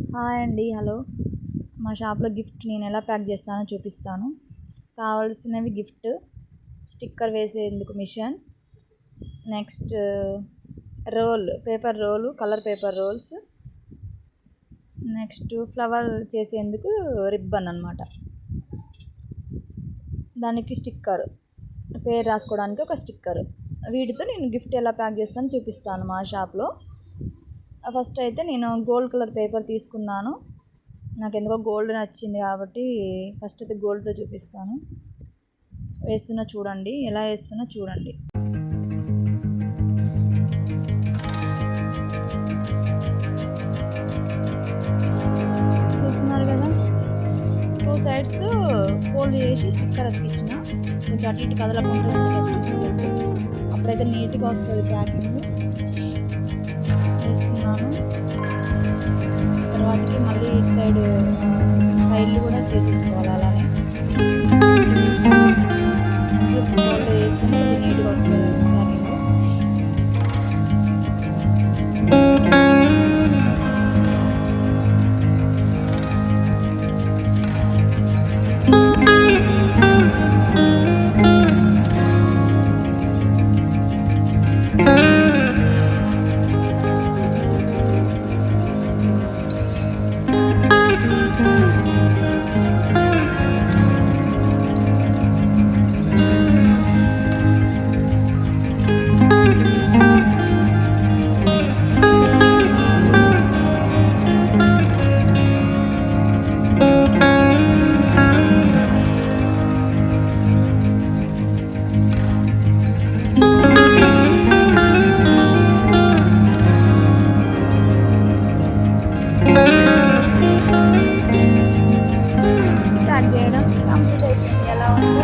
Hi అండి. Hello. మా షాప్లో గిఫ్ట్ నేను ఎలా ప్యాక్ చేస్తానో చూపిస్తాను. కావాల్సినవి గిఫ్ట్ స్టిక్కర్ వేసేందుకు machine, next paper roll, colour paper rolls, next flower చేసేందుకు రిబ్బన్ అన్నమాట. దానికి స్టిక్కర్, పేరు రాసుకోవడానికి ఒక స్టిక్కర్. వీటితో నేను గిఫ్ట్ ఎలా ప్యాక్ చేస్తానో చూపిస్తాను మా షాప్లో. ఫస్ట్ అయితే నేను గోల్డ్ కలర్ పేపర్ తీసుకున్నాను. నాకు ఎందుకో గోల్డ్ నచ్చింది కాబట్టి ఫస్ట్ అయితే గోల్డ్తో చూపిస్తాను. వేస్తున్నా చూడండి, ఎలా వేస్తున్నా చూడండి. చూస్తున్నారు కదా, 2 సైడ్స్ ఫోల్డ్ చేసి స్టిక్కర్ అతికించిన. కొంచెం అటు ఇటు కదలకుండా చూసుకోండి, అప్పుడైతే నీట్గా వస్తుంది ప్యాకింగ్. వేస్తున్నాను. తర్వాతకి మళ్ళీ ఇటు సైడ్లు కూడా చేసేసుకోవాలి. అలానే మంచిగా ఫోల్డ్ చేస్తేనే కొంచెం నీట్గా వస్తుంది ప్యాకింగ్. ప్యాక్ చేయడం కంప్లీట్ అయిపోయింది. ఎలా ఉందో